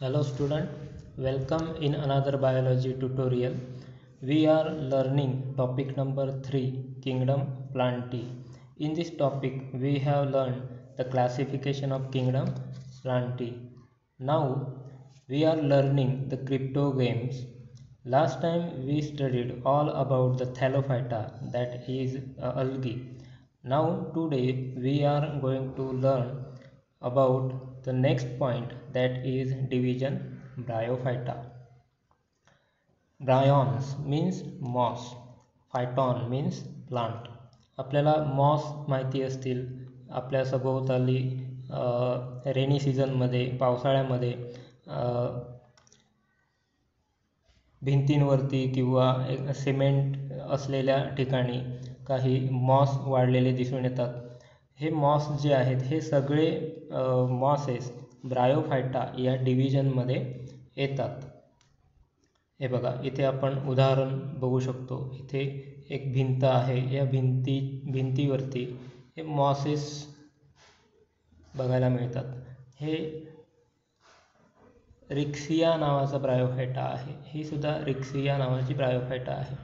Hello student, welcome in another biology tutorial. We are learning topic number 3, Kingdom Plantae. In this topic we have learned the classification of Kingdom Plantae. Now we are learning the cryptogames. Last time we studied all about the Thallophyta, that is algae. Now today we are going to learn about the next point, that is division Bryophyta. Bryons means moss, phyton means plant. आपल्याला MOS माहिती असतील. आपल्या सभोवताली rainy सीझनमध्ये पावसाळ्यामध्ये भिंतींवरती किंवा cement असलेल्या ठिकाणी काही मॉस वाढलेले दिसून येतात. हे मॉस जे आहेत हे सगळे मॉसेस ब्रायोफायटा या डिव्हिजनमध्ये येतात. हे बघा, इथे आपण उदाहरण बघू शकतो. इथे एक भिंत आहे. या भिंतीवरती हे मॉसेस बघायला मिळतात. हे रिक्सिया नावाचा ब्रायोफायटा आहे. ही सुद्धा रिक्सिया नावाची ब्रायोफायटा आहे.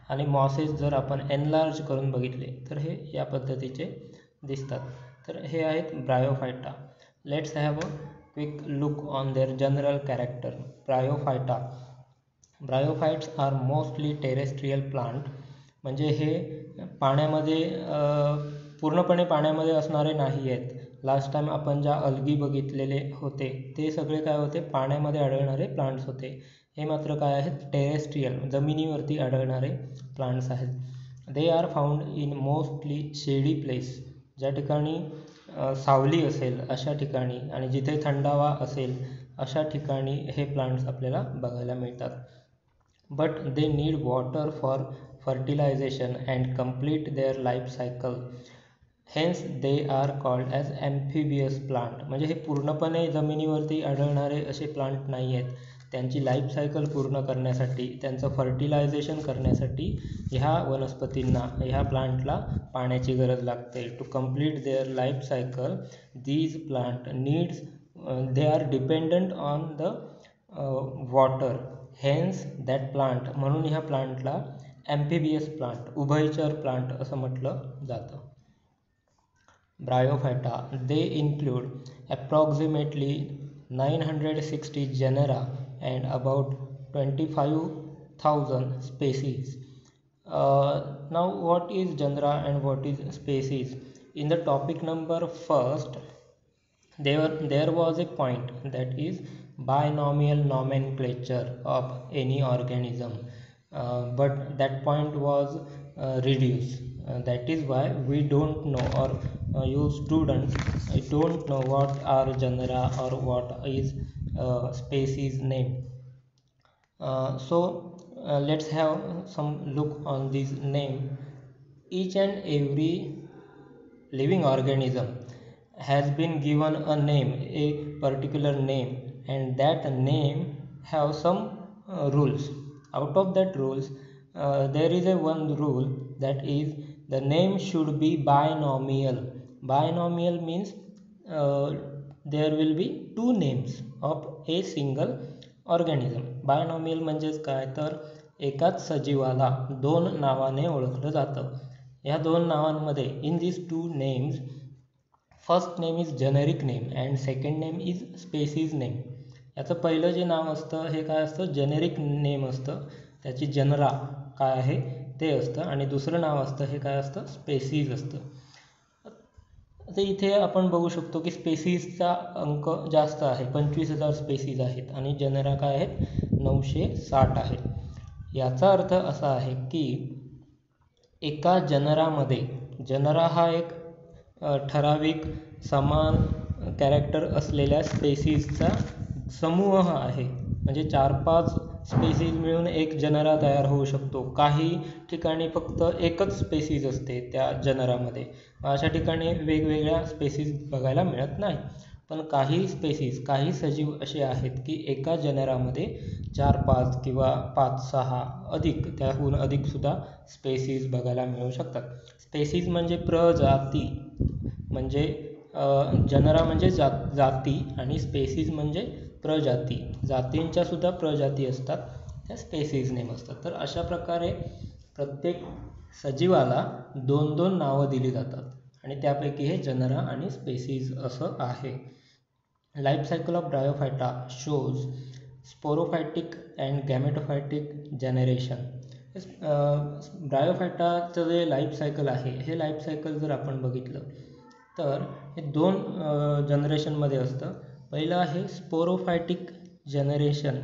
आणि मॉसेस जर आपण एनलार्ज करून बघितले तर हे या पद्धतीचे दिसतात. तर हे आहेत Bryophyta. Let's have a quick look on their general character. Bryophyta. Bryophytes are mostly terrestrial plant. म्हणजे हे पाण्यामध्ये पूर्णपणे पाण्यामध्ये असणारे नाही आहेत. लास्ट टाइम आपण ज्या अल्गी बघितलेले होते ते सगळे काय होते, पाण्यामध्ये आढळणारे प्लांट्स होते. हे मात्र काय आहेत, टेरेस्ट्रियल, जमिनीवरती आढळणारे प्लांट्स आहेत. They are found in mostly शेडी प्लेस. ज्या ठिकाणी सावली असेल अशा ठिकाणी आणि जिथे थंडावा असेल अशा ठिकाणी हे प्लांट्स आपल्याला बघायला मिळतात. But they need water for fertilisation and complete their life cycle. Hence they are called as amphibious plant. म्हणजे हे पूर्णपणे जमिनीवरती आढळणारे असे प्लांट नाही आहेत. त्यांची लाईफ सायकल पूर्ण करण्यासाठी, त्यांचं फर्टिलायझेशन करण्यासाठी ह्या वनस्पतींना, ह्या प्लांटला पाण्याची गरज लागते. To complete their life cycle these plant needs, they are dependent on the water. Hence that plant, म्हणून ह्या प्लांटला ॲम्फिबियस प्लांट, उभयचर प्लांट असं म्हटलं जातं. Bryophyta, they include approximately 960 genera and about 25,000 species. Now what is genera and what is species? In the topic number first, there was a point, that is binomial nomenclature of any organism, but that point was reduced. That is why we don't know, or you students don't know what are genera or what is species name. Let's have some look on this name. Each and every living organism has been given a name, a particular name, and that name have some rules. Out of that rules, there is a one rule, that is the name should be binomial. Binomial means there will be two names of a single organism. Binomial म्हणजेच काय, तर एकाच सजीवाला दोन नावाने ओळखलं जातं. या दोन नावांमध्ये, in these two names, first name is generic name and second name is species name. याचं पहिलं जे नाव असतं हे काय असतं, जेनेरिक नेम असतं. त्याची जनरा काय आहे ते असतं. आणि दुसरं नाव असतं हे काय असतं, स्पेसीज असतं. आता इथे आपण बघू शकतो की स्पेसीजचा अंक जास्त आहे, 25,000 स्पेसीज आहेत. आणि जनरा काय आहेत, 960 आहेत. याचा अर्थ असा आहे की एका जनरामध्ये, जनरा हा एक ठराविक समान कॅरेक्टर असलेल्या स्पेसीजचा समूह आहे. म्हणजे 4-5 स्पेसीज मिळून एक जनरा तयार होऊ शकतो. काही ठिकाणी फक्त एकच स्पेसीज असते त्या जनरामध्ये. अशा ठिकाणी वेगवेगळ्या स्पेसीज बघायला मिळत नाही. पण काही स्पेसीज, काही सजीव असे आहेत की एका जनरामध्ये 4-5 किंवा 5-6 अधिक, त्याहून अधिकसुद्धा स्पेसीज बघायला मिळू शकतात. स्पेसीज म्हणजे प्रजाती, म्हणजे जनरा म्हणजे जाती आणि स्पेसीज म्हणजे प्रजाती. जातींच्या सुद्धा प्रजाती असतात, त्या स्पेसीज नेम असतात. तर अशा प्रकारे प्रत्येक सजीवाला 2-2 नावं दिली जातात आणि त्यापैकी हे जनरा आणि स्पेसीज असं आहे. Life cycle of bryophyta shows sporophytic and gametophytic generation. ब्रायोफायटाचं जे लाईफ सायकल आहे, हे लाईफ सायकल जर आपण बघितलं तर हे 2 जनरेशनमध्ये असतं. पहिलं आहे स्पोरोफायटिक जनरेशन.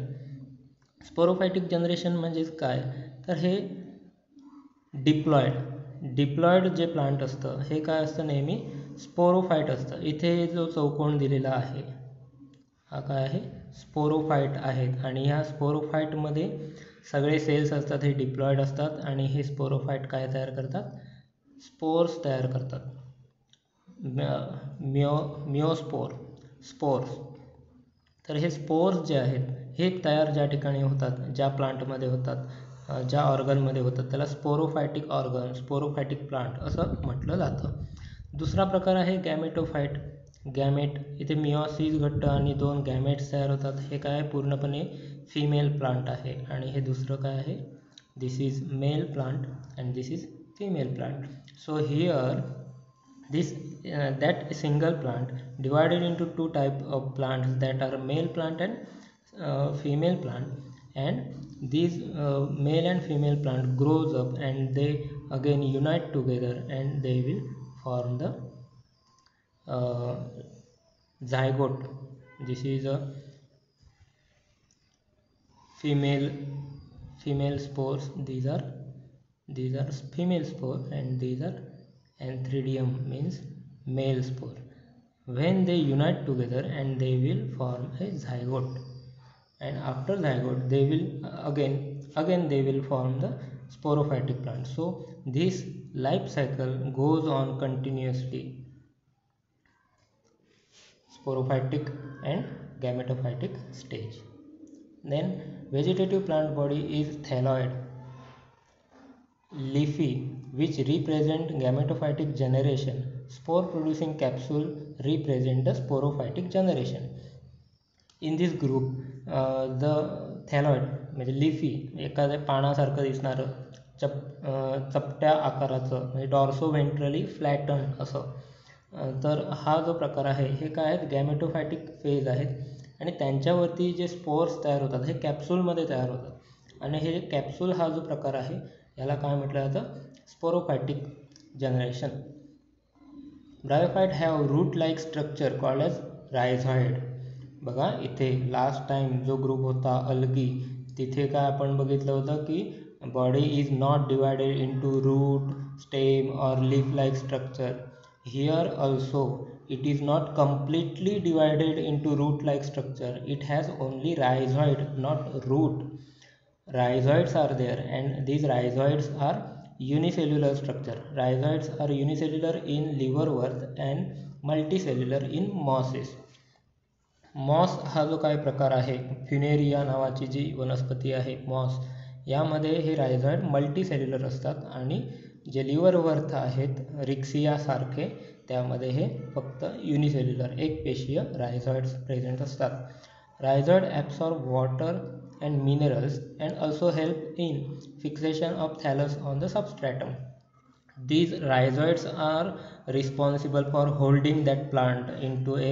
स्पोरोफायटिक जनरेशन म्हणजेच काय, तर हे डिप्लॉयड जे प्लांट असतं हे काय असतं, नेहमी स्पोरोफाईट असतं. इथे जो चौकोन दिलेला आहे हा काय आहे, स्पोरोफाईट आहेत. आणि ह्या स्पोरोफाईटमध्ये सगळे सेल्स असतात, हे डिप्लॉयड असतात आणि हे स्पोरोफाईट काय तयार करतात, स्पोर्स तयार करतात. स्पोर्स. तर हे स्पोर्स जे आहेत हे तयार ज्या ठिकाणी होतात, ज्या प्लांटमध्ये होतात, ज्या ऑर्गनमध्ये होतात, त्याला स्पोरोफायटिक ऑर्गन, स्पोरोफायटिक प्लांट असं म्हटलं जातं. दुसरा प्रकार आहे गॅमेटोफाईट. गॅमेट, इथे मिओसिस घट्ट आणि 2 गॅमेट्स तयार होतात. हे काय पूर्णपणे फिमेल प्लांट आहे. आणि हे दुसरं काय आहे, this is male plant and this is female plant. So here that single plant divided into 2 types of plants, that are male plant and female plant, and these male and female plant grows up and they again unite together and they will form the zygote. This is a female spores. These are female spore and these are anthridium, means male spore. When they unite together and they will form a zygote, and after zygote they will again they will form the sporophytic plant. So this life cycle goes on continuously, sporophytic and gametophytic stage. Then vegetative plant body is thalloid, leafy, which represent gametophytic generation. Spore producing capsule represent the sporophytic generation. In this group the thalloid म्हणजे leafy, एखाद्या पानासारखं दिसणारं चपट्या आकाराचं म्हणजे डॉर्सोव्हेंट्रली flatten असं. तर हा जो प्रकार आहे हे काय आहेत, गॅमेटोफायटिक फेज आहेत आणि त्यांच्यावरती जे स्पोर्स तयार होतात हे कॅप्सूलमध्ये तयार होतात. आणि हे कॅप्सूल हा जो प्रकार आहे याला काय म्हटलं जातं, sporophytic generation. Bryophyte have root like structure called as rhizoid. बघा इथे लास्ट टाइम जो ग्रुप होता अल्गी, तिथे काय आपण बघितलं होतं की body is not divided into root, stem और leaf like structure. Here also it is not completely divided into root like structure. It has only rhizoid, not root. Rhizoids are there and these rhizoids are unicellular structure. Rhizoids are unicellular in liverwort and multicellular in mosses. Moss हा जो काय प्रकार आहे, फ्युनेरिया नावाची जी वनस्पती आहे MOS, यामध्ये हे रायझॉइड मल्टीसेल्युलर असतात आणि जे लिव्हरवर्थ आहेत रिक्सिया सारखे, त्यामध्ये हे फक्त युनिसेल्युलर एकपेशीय रायझॉइड्स प्रेझेंट असतात. Rhizoid absorb water and minerals and also help in fixation of thallus on the substratum. These rhizoids are responsible for holding that plant into a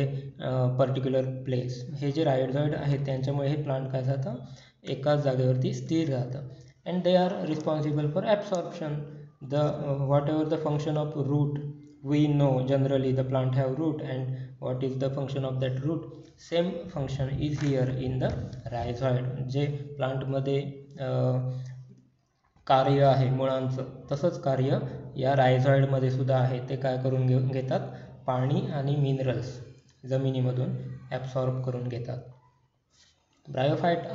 particular place. हे जे रायझॉइड आहेत त्यांच्यामुळे हे प्लांट काय जातं, एकाच जागेवरती स्थिर राहतं. and they are responsible for absorption. The whatever the function of root, we know generally the plant have root, and what is the function of that root, same function is here in the rhizoid. जे plant मध्ये कार्य आहे मुळांचं, तसंच कार्य या रायझॉइडमध्ये सुद्धा आहे. ते काय करून घेतात, पाणी आणि मिनरल्स जमिनीमधून ॲब्सॉर्ब करून घेतात. Bryophytes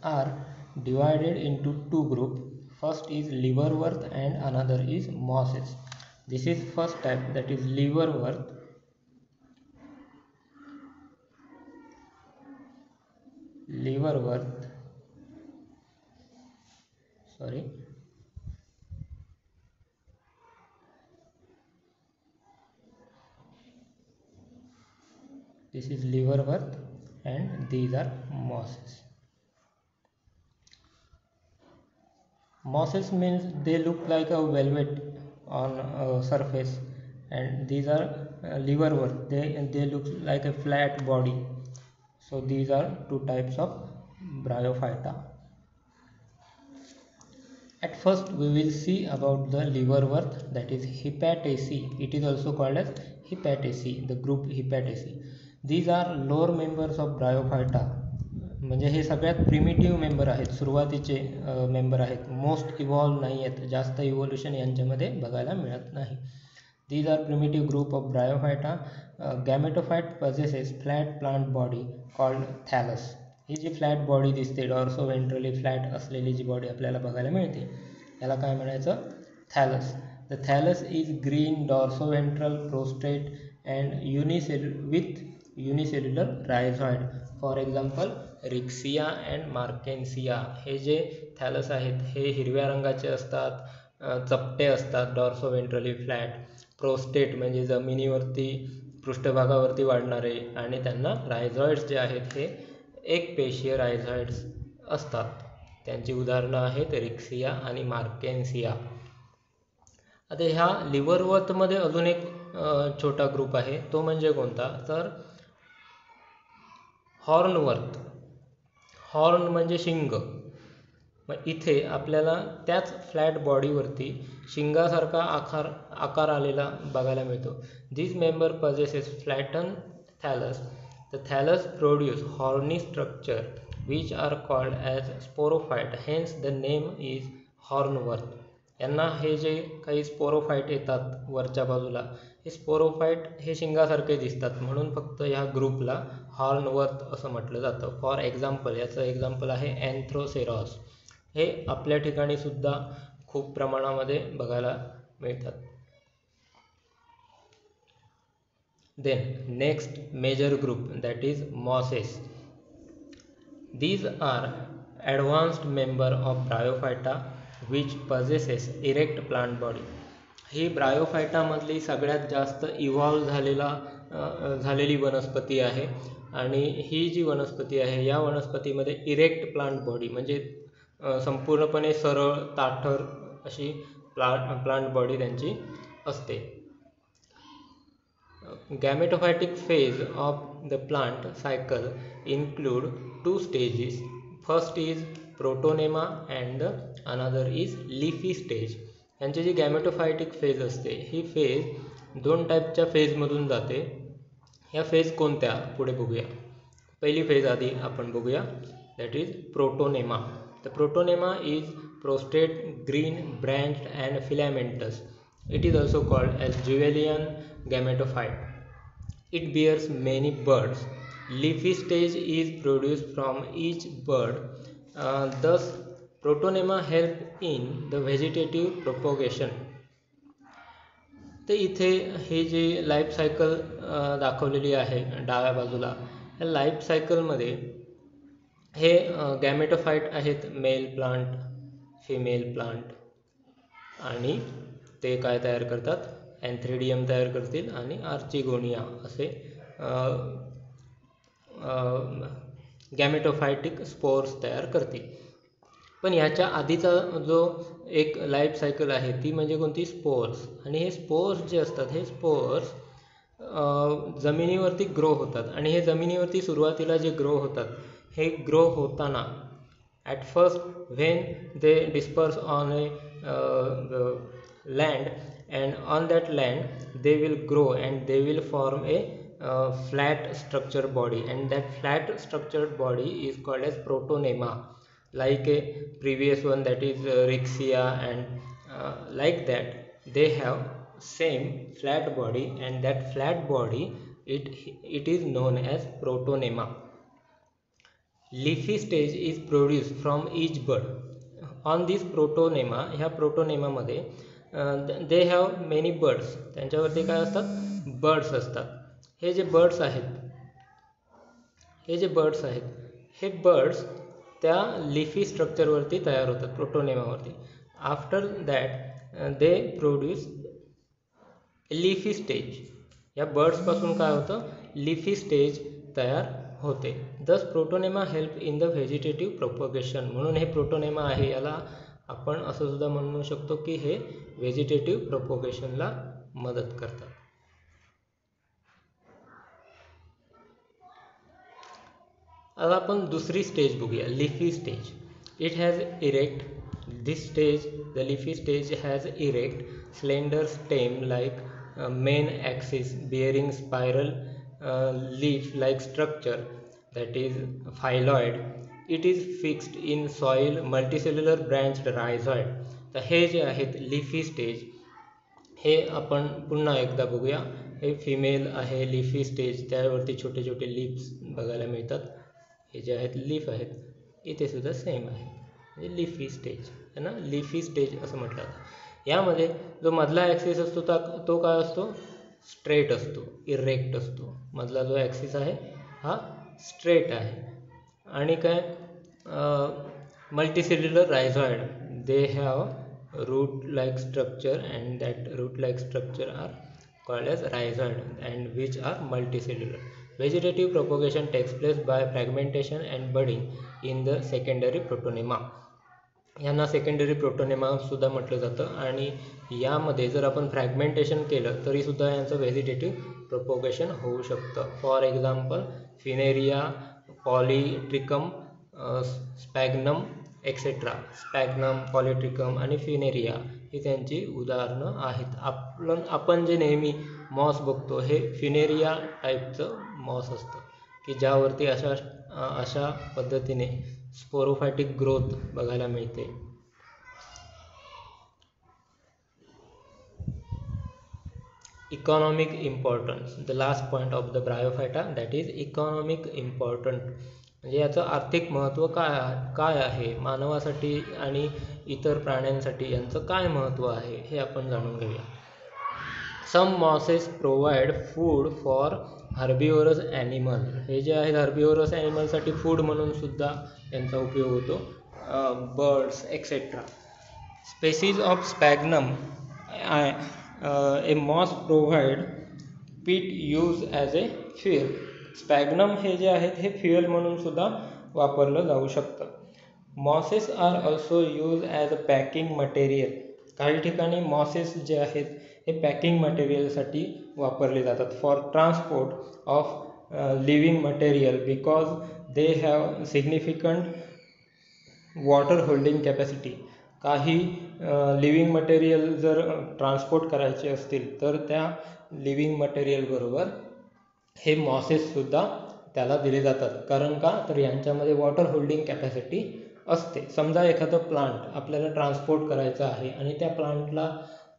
are divided into 2 groups. First is liverwort and another is mosses. This is first type, that is liverwort. This is liverwort and these are mosses. Mosses means they look like a velvet on a surface, and these are liverwort. They look like a flat body. So these are two types of bryophyta. At first we will see about the liverwort, that is Hepataceae. It is also called as Hepataceae, the group Hepataceae. These are lower members of bryophyta. म्हणजे हे सगळ्यात primitive member आहेत, सुरुवातीचे member आहेत, most evolve नाही आहेत, जास्त evolution यांच्यामध्ये बघायला मिळत नाही. These are primitive group of bryophyta. Gametophyte possesses flat plant body called thallus. ही जी फ्लॅट बॉडी दिसते, डॉर्सो वेंट्रली फ्लॅट असलेली जी बॉडी आपल्याला बघायला मिळते, याला काय म्हणायचं? Thallus. The thallus is green dorso ventral prostate and unicellular rhizoid. For example riccia and marchantia. हे जे थॅलस आहेत हे हिरव्या रंगाचे असतात, चपटे असतात, डॉर्सो वेंट्रली फ्लॅट. प्रोस्टेट म्हणजे जमिनीवरती पृष्ठभागावरती वाढणारे, आणि त्यांना रायझॉइड्स जे आहेत हे एक पेशीय रायझॉइड्स असतात. त्यांची उदाहरणं आहेत रिक्सिया आणि मार्केन्सिया. आता ह्या लिव्हरवर्थमध्ये अजून एक छोटा ग्रुप आहे, तो म्हणजे कोणता? तर हॉर्नवर्थ. हॉर्न म्हणजे शिंग. मग इथे आपल्याला त्याच फ्लॅट बॉडीवरती शिंगासारखा आकार आलेला बघायला मिळतो. This member possesses flatten thallus. The thallus produce horny structure which are called as sporophyte. Hence the name is hornworth. यांना हे जे काही स्पोरोफाईट येतात वरच्या बाजूला, हे स्पोरोफाईट हे शिंगासारखे दिसतात, म्हणून फक्त ह्या ग्रुपला हॉर्नवर्थ असं म्हटलं जातं. फॉर एक्झाम्पल, याचं एक्झाम्पल आहे अँथ्रोसेरॉस. हे आपल्या ठिकाणी सुद्धा खूप प्रमाणामध्ये बघायला मिळतात. Then next major group, that is mosses. These are advanced member of bryophyta which possesses erect plant body. He Bryophyta मधली सगळ्यात जास्त इव्हॉल्व झालेली वनस्पती आहे, आणि ही जी वनस्पती आहे या वनस्पतीमध्ये इरेक्ट प्लांट बॉडी म्हणजे संपूर्णपणे सरळ ताठर अशी प्लांट बॉडी त्यांची असते. Gametophytic phase of the plant cycle include two stages. First is protonema and another is leafy stage. यांची जी गॅमेटोफायटिक फेज असते ही फेज दोन टाईपच्या फेजमधून जाते. ह्या फेज कोणत्या पुढे बघूया. पहिली फेज आधी आपण बघूया, that is protonema. The protonema is prostate, green, branched and filamentous. It is also called as Julian gametophyte. It bears many buds. Leafy stage is produced from each bud. Thus, protonema help in the vegetative propagation. तर इथे हे जे life cycle दाखवलेली आहे डाव्या बाजूला, या life सायकलमध्ये हे गॅमेटोफाईट आहेत, मेल प्लांट, फिमेल प्लांट, आणि ते काय तयार करतात? अँथ्रिडियम तयार करतील आणि आर्चिगोनिया असे गॅमेटोफायटिक स्पोर्स तयार करतील. पण ह्याच्या आधीचा जो एक लाईफ सायकल आहे ती म्हणजे कोणती? स्पोर्स. आणि हे स्पोर्स जे असतात हे स्पोर्स जमिनीवरती ग्रो होतात, आणि हे जमिनीवरती सुरुवातीला जे ग्रो होतात हे ग्रो होताना at first when they disperse on a land, and on that land they will grow and they will form a flat structured body, and that flat structured body is called as protonema, like a previous one, that is Rixia, and like that they have same flat body, and that flat body it is known as protonema. Leafy stage is produced from each bud. On this protonema, ह्या protonema मध्ये they have many buds. त्यांच्यावरती काय असतात? Birds असतात. हे जे birds आहेत हे बर्ड्स त्या लिफी स्ट्रक्चरवरती तयार होतात, प्रोटोनेमावरती. After that they produce leafy stage. या बर्ड्सपासून काय होतं, लिफी स्टेज तयार होते. Thus protonema help in the vegetative propagation. म्हणून हे प्रोटोनेमा आहे, याला आपण असं सुद्धा म्हणू शकतो की हे व्हेजिटेटिव्ह प्रोपगेशनला मदत करतात. आता आपण दुसरी स्टेज बघूया, leafy stage. It has erect, this stage, the leafy stage has erect slender stem like main axis bearing spiral leaf like structure, that is phylloid. It is fixed in soil, multicellular branched rhizoid. तर हे जे आहेत leafy stage, हे आपण पुन्हा एकदा बघूया. हे फिमेल आहे लिफी स्टेज, त्यावरती छोटे छोटे लीफ्स बघायला मिळतात. हे जे आहेत लीफ आहेत, इथे सुद्धा सेम आहे, म्हणजे लिफी स्टेज आहे ना, लिफी स्टेज असं म्हटलं जातं. यामध्ये जो मधला ॲक्सिस असतो तो काय असतो, स्ट्रेट असतो, इरेक्ट असतो. मधला जो ॲक्सिस आहे हा स्ट्रेट आहे. आणि काय, multicellular rhizoid, they have root like structure and that root like structure are called as rhizoid and which are multicellular. Vegetative propagation takes place by fragmentation and budding in the secondary protonema. यांना secondary protonema सुद्धा म्हटलं जातं. आणि यामध्ये जर आपण fragmentation केलं तरीसुद्धा यांचं व्हेजिटेटिव्ह प्रोपोगेशन होऊ शकतं. For example funaria, polytrichum, sphagnum etcetera. Sphagnum, polytrichum आणि फिनेरिया ही त्यांची उदाहरणं आहेत. आपण जे नेहमी मॉस बघतो हे फिनेरिया टाईपचं मॉस असतं की ज्यावरती अशा पद्धतीने स्पोरोफायटिक ग्रोथ बघायला मिळते. Economic importance, the last point of the Bryophyta, that is economic important. म्हणजे याचं आर्थिक महत्त्व काय आहे, मानवासाठी आणि इतर प्राण्यांसाठी यांचं काय महत्त्व आहे हे आपण जाणून घेऊया. Some mosses provide food for herbivorous animal. हे जे आहेत हर्बिवोरस ॲनिमलसाठी फूड म्हणून सुद्धा यांचा उपयोग होतो. Birds etcetera. Species of sphagnum, a moss provide peat use as a fuel. Sphagnum हे जे आहेत हे फ्युएल म्हणून सुद्धा वापरलं जाऊ शकतं. Mosses are also use as a packing material. काही ठिकाणी मॉसेस जे आहेत हे पॅकिंग मटेरियलसाठी वापरले जातात. For transport of living material because they have significant water holding capacity. काही लिव्हिंग मटेरियल जर ट्रान्सपोर्ट करायचे असतील तर त्या लिव्हिंग मटेरियलबरोबर हे मॉसेससुद्धा त्याला दिले जातात. कारण का, तर यांच्यामध्ये वॉटर होल्डिंग कॅपॅसिटी असते. समजा एखादं प्लांट आपल्याला ट्रान्सपोर्ट करायचं आहे आणि त्या प्लांटला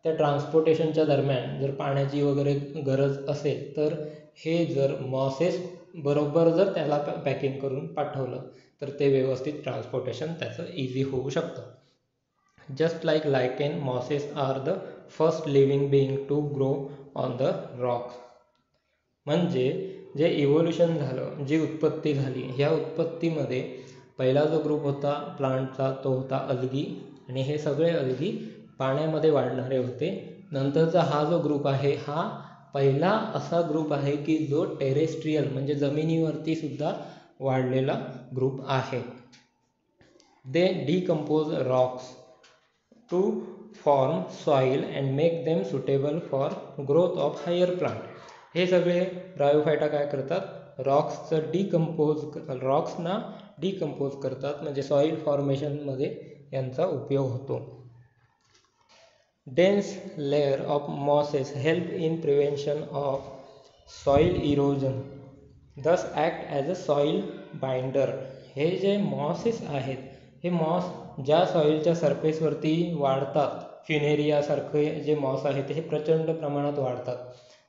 त्या ट्रान्सपोर्टेशनच्या दरम्यान जर पाण्याची वगैरे गरज असेल तर हे जर मॉसेस बरोबर जर त्याला पॅकिंग करून पाठवलं तर ते व्यवस्थित ट्रान्सपोर्टेशन त्याचं इझी होऊ शकतं. Just like lichen, mosses are the first living being to grow on the rocks. म्हणजे जे इव्होल्युशन झालं, जी उत्पत्ती झाली, ह्या उत्पत्तीमध्ये पहिला जो ग्रुप होता प्लांटचा तो होता अल्गी, आणि हे सगळे अल्गी पाण्यामध्ये वाढणारे होते. नंतरचा हा जो ग्रुप आहे हा पहिला असा ग्रुप आहे की जो टेरेस्ट्रियल म्हणजे जमिनीवरती सुद्धा वाढलेला ग्रुप आहे. They decompose rocks to form soil and make them suitable for growth of higher plant. हे सगळे ब्रायोफायटा काय करतात, रॉक्सना डिकम्पोज करतात, म्हणजे सॉईल फॉर्मेशनमध्ये यांचा उपयोग होतो. Dense layer of mosses help in prevention of soil erosion, thus act as a soil binder. हे जे मॉसेस आहेत हे मॉस ज्या सॉईलच्या सरफेसवरती वाढतात, फिनेरियासारखे जे मॉस आहेत हे प्रचंड प्रमाणात वाढतात,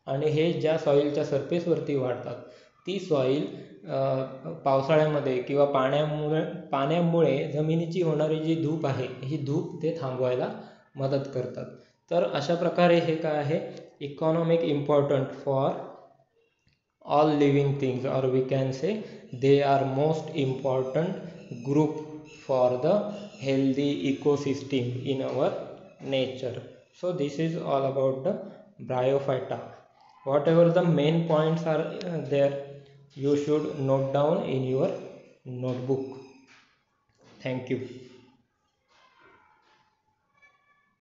आणि हे ज्या सॉईलच्या सरफेसवरती वाढतात ती सॉईल पावसाळ्यामध्ये किंवा पाण्यामुळे जमिनीची होणारी जी धूप आहे ही धूप ते थांबवायला मदत करतात. तर अशा प्रकारे हे काय आहे, economic important for all living things, और we can say they are most important group for the healthy ecosystem in our nature. So this is all about the Bryophyta. Whatever the main points are there, you should note down in your notebook. Thank you.